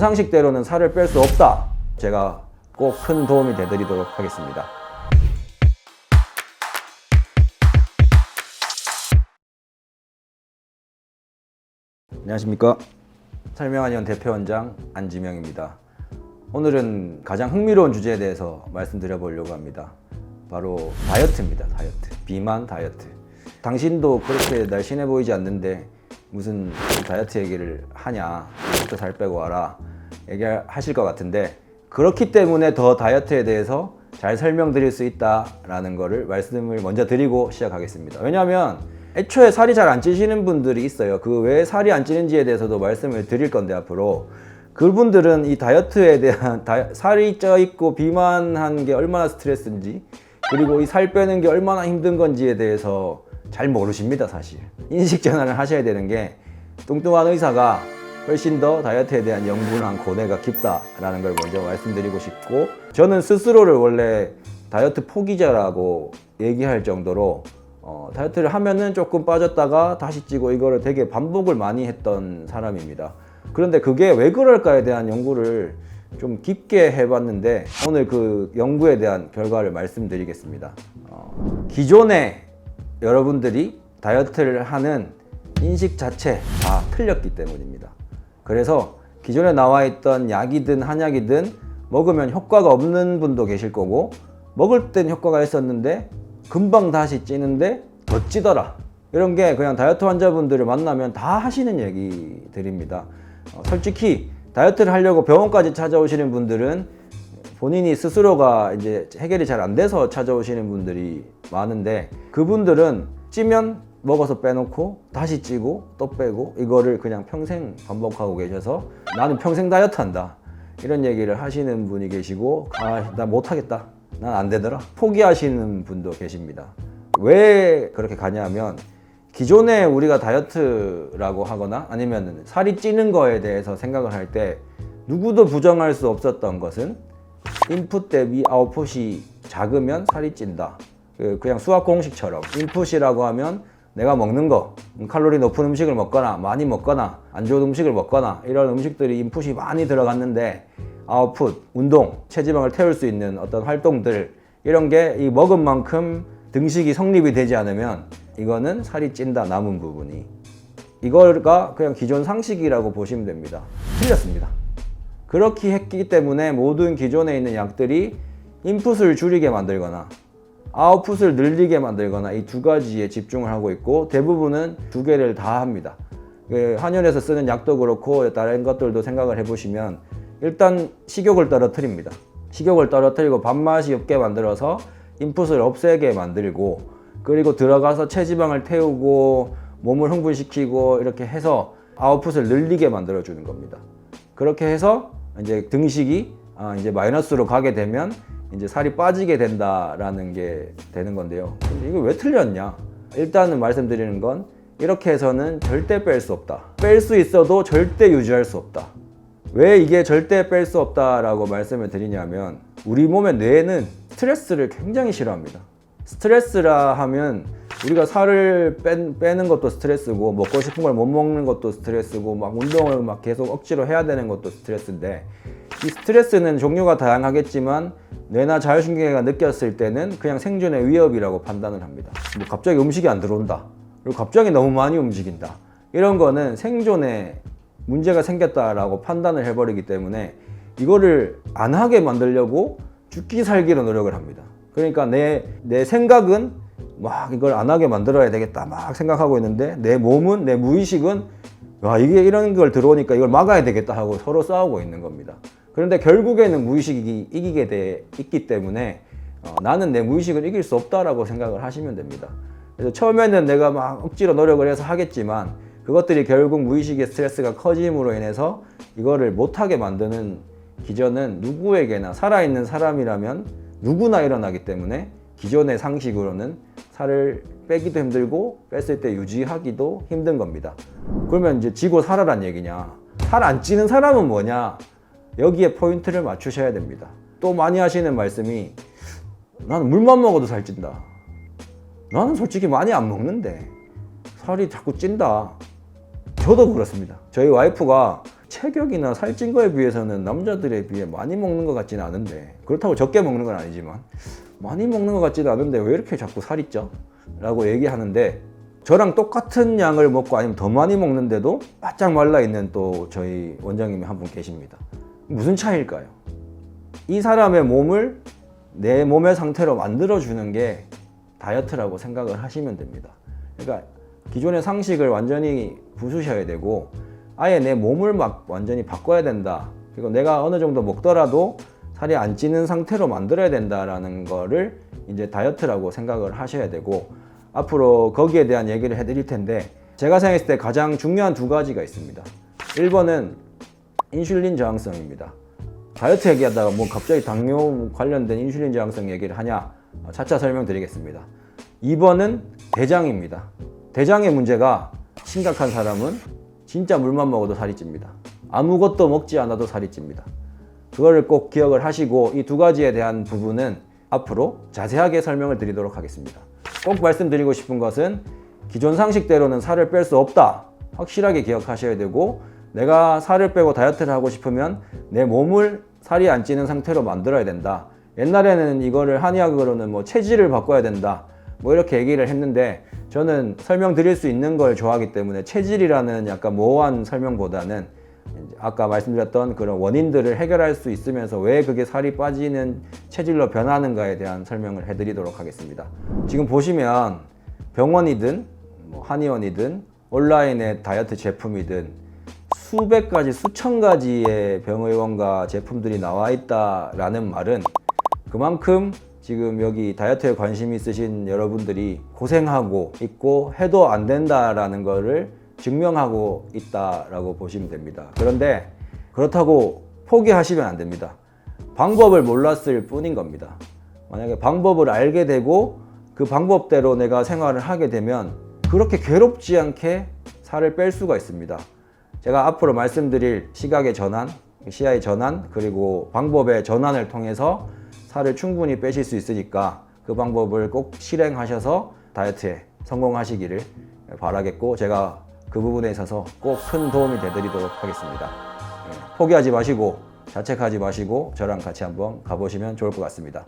상식대로는 살을 뺄 수 없다. 제가 꼭 큰 도움이 되드리도록 하겠습니다. 안녕하십니까. 설명한의원 대표원장 안지명입니다. 오늘은 가장 흥미로운 주제에 대해서 말씀드려 보려고 합니다. 바로 다이어트입니다. 다이어트. 비만 다이어트. 당신도 그렇게 날씬해 보이지 않는데 무슨 다이어트 얘기를 하냐, 또 살 빼고 와라 얘기하실 것 같은데, 그렇기 때문에 더 다이어트에 대해서 잘 설명드릴 수 있다라는 거를 말씀을 먼저 드리고 시작하겠습니다. 왜냐하면 애초에 살이 잘 안 찌시는 분들이 있어요. 그 왜 살이 안 찌는지에 대해서도 말씀을 드릴 건데, 앞으로 그분들은 이 다이어트에 대한 살이 쪄 있고 비만한 게 얼마나 스트레스인지, 그리고 이 살 빼는 게 얼마나 힘든 건지에 대해서 잘 모르십니다. 사실 인식 전환을 하셔야 되는 게, 뚱뚱한 의사가 훨씬 더 다이어트에 대한 연구나 고뇌가 깊다라는 걸 먼저 말씀드리고 싶고, 저는 스스로를 원래 다이어트 포기자라고 얘기할 정도로 다이어트를 하면은 조금 빠졌다가 다시 찌고 이거를 되게 반복을 많이 했던 사람입니다. 그런데 그게 왜 그럴까에 대한 연구를 좀 깊게 해봤는데, 오늘 그 연구에 대한 결과를 말씀드리겠습니다. 기존에 여러분들이 다이어트를 하는 인식 자체 다 틀렸기 때문입니다. 그래서 기존에 나와 있던 약이든 한약이든 먹으면 효과가 없는 분도 계실 거고, 먹을 땐 효과가 있었는데 금방 다시 찌는데 더 찌더라, 이런 게 그냥 다이어트 환자분들을 만나면 다 하시는 얘기들입니다. 솔직히 다이어트를 하려고 병원까지 찾아오시는 분들은 본인이 스스로가 이제 해결이 잘 안 돼서 찾아오시는 분들이 많은데, 그분들은 찌면 먹어서 빼놓고 다시 찌고 또 빼고 이거를 그냥 평생 반복하고 계셔서 나는 평생 다이어트 한다, 이런 얘기를 하시는 분이 계시고, 나 못하겠다, 난 안 되더라, 포기하시는 분도 계십니다. 왜 그렇게 가냐면, 기존에 우리가 다이어트라고 하거나 아니면 살이 찌는 거에 대해서 생각을 할 때 누구도 부정할 수 없었던 것은, 인풋 대비 아웃풋이 작으면 살이 찐다. 그냥 수학 공식처럼 인풋이라고 하면 내가 먹는 거, 칼로리 높은 음식을 먹거나 많이 먹거나 안 좋은 음식을 먹거나 이런 음식들이 인풋이 많이 들어갔는데, 아웃풋, 운동, 체지방을 태울 수 있는 어떤 활동들, 이런 게 이 먹은 만큼 등식이 성립이 되지 않으면 이거는 살이 찐다, 남은 부분이. 이거가 그냥 기존 상식이라고 보시면 됩니다. 틀렸습니다. 그렇게 했기 때문에 모든 기존에 있는 약들이 인풋을 줄이게 만들거나 아웃풋을 늘리게 만들거나 이 두 가지에 집중을 하고 있고, 대부분은 두 개를 다 합니다. 한의원에서 쓰는 약도 그렇고 다른 것들도 생각을 해보시면 일단 식욕을 떨어뜨립니다. 식욕을 떨어뜨리고 밥맛이 없게 만들어서 인풋을 없애게 만들고, 그리고 들어가서 체지방을 태우고 몸을 흥분시키고 이렇게 해서 아웃풋을 늘리게 만들어주는 겁니다. 그렇게 해서 이제 등식이 이제 마이너스로 가게 되면 이제 살이 빠지게 된다라는 게 되는 건데요. 근데 이거 왜 틀렸냐? 일단은 말씀드리는 건, 이렇게 해서는 절대 뺄 수 없다. 뺄 수 있어도 절대 유지할 수 없다. 왜 이게 절대 뺄 수 없다라고 말씀을 드리냐면, 우리 몸의 뇌는 스트레스를 굉장히 싫어합니다. 스트레스라 하면 우리가 살을 빼는 것도 스트레스고, 먹고 싶은 걸 못 먹는 것도 스트레스고, 막 운동을 막 계속 억지로 해야 되는 것도 스트레스인데, 이 스트레스는 종류가 다양하겠지만 뇌나 자율신경계가 느꼈을 때는 그냥 생존의 위협이라고 판단을 합니다. 뭐 갑자기 음식이 안 들어온다, 그리고 갑자기 너무 많이 움직인다, 이런 거는 생존에 문제가 생겼다라고 판단을 해버리기 때문에 이거를 안 하게 만들려고 죽기 살기로 노력을 합니다. 그러니까 내 생각은 막 이걸 안 하게 만들어야 되겠다 막 생각하고 있는데, 내 몸은, 내 무의식은 이게 이런 걸 들어오니까 이걸 막아야 되겠다 하고 서로 싸우고 있는 겁니다. 그런데 결국에는 무의식이 이기게 돼 있기 때문에 나는 내 무의식을 이길 수 없다라고 생각을 하시면 됩니다. 그래서 처음에는 내가 막 억지로 노력을 해서 하겠지만, 그것들이 결국 무의식의 스트레스가 커짐으로 인해서 이거를 못하게 만드는 기전은 누구에게나, 살아있는 사람이라면 누구나 일어나기 때문에, 기존의 상식으로는 살을 빼기도 힘들고 뺐을 때 유지하기도 힘든 겁니다. 그러면 이제 찌고 살아란 얘기냐? 살 안 찌는 사람은 뭐냐? 여기에 포인트를 맞추셔야 됩니다. 또 많이 하시는 말씀이, 나는 물만 먹어도 살찐다. 나는 솔직히 많이 안 먹는데 살이 자꾸 찐다. 저도 그렇습니다. 저희 와이프가 체격이나 살찐 거에 비해서는 남자들에 비해 많이 먹는 것 같지는 않은데, 그렇다고 적게 먹는 건 아니지만 많이 먹는 것 같지도 않은데 왜 이렇게 자꾸 살이 쪄? 라고 얘기하는데, 저랑 똑같은 양을 먹고 아니면 더 많이 먹는데도 바짝 말라있는 또 저희 원장님이 한 분 계십니다. 무슨 차이일까요? 이 사람의 몸을 내 몸의 상태로 만들어주는 게 다이어트라고 생각을 하시면 됩니다. 그러니까 기존의 상식을 완전히 부수셔야 되고, 아예 내 몸을 막 완전히 바꿔야 된다. 그리고 내가 어느 정도 먹더라도 살이 안 찌는 상태로 만들어야 된다라는 거를 이제 다이어트라고 생각을 하셔야 되고, 앞으로 거기에 대한 얘기를 해드릴 텐데, 제가 생각했을 때 가장 중요한 두 가지가 있습니다. 1번은 인슐린 저항성입니다. 다이어트 얘기하다가 뭐 갑자기 당뇨 관련된 인슐린 저항성 얘기를 하냐, 차차 설명드리겠습니다. 2번은 대장입니다. 대장의 문제가 심각한 사람은 진짜 물만 먹어도 살이 찝니다. 아무것도 먹지 않아도 살이 찝니다. 그거를 꼭 기억을 하시고, 이 두 가지에 대한 부분은 앞으로 자세하게 설명을 드리도록 하겠습니다. 꼭 말씀드리고 싶은 것은, 기존 상식대로는 살을 뺄 수 없다. 확실하게 기억하셔야 되고, 내가 살을 빼고 다이어트를 하고 싶으면 내 몸을 살이 안 찌는 상태로 만들어야 된다. 옛날에는 이거를 한의학으로는 뭐 체질을 바꿔야 된다, 뭐 이렇게 얘기를 했는데, 저는 설명드릴 수 있는 걸 좋아하기 때문에 체질이라는 약간 모호한 설명보다는 아까 말씀드렸던 그런 원인들을 해결할 수 있으면서 왜 그게 살이 빠지는 체질로 변하는가에 대한 설명을 해드리도록 하겠습니다. 지금 보시면 병원이든 뭐 한의원이든 온라인의 다이어트 제품이든 수백 가지, 수천 가지의 병의원과 제품들이 나와 있다라는 말은 그만큼 지금 여기 다이어트에 관심 있으신 여러분들이 고생하고 있고 해도 안 된다라는 거를 증명하고 있다라고 보시면 됩니다. 그런데 그렇다고 포기하시면 안 됩니다. 방법을 몰랐을 뿐인 겁니다. 만약에 방법을 알게 되고 그 방법대로 내가 생활을 하게 되면 그렇게 괴롭지 않게 살을 뺄 수가 있습니다. 제가 앞으로 말씀드릴 시각의 전환, 시야의 전환, 그리고 방법의 전환을 통해서 살을 충분히 빼실 수 있으니까 그 방법을 꼭 실행하셔서 다이어트에 성공하시기를 바라겠고, 제가 그 부분에 있어서 꼭 큰 도움이 되드리도록 하겠습니다. 포기하지 마시고 자책하지 마시고 저랑 같이 한번 가보시면 좋을 것 같습니다.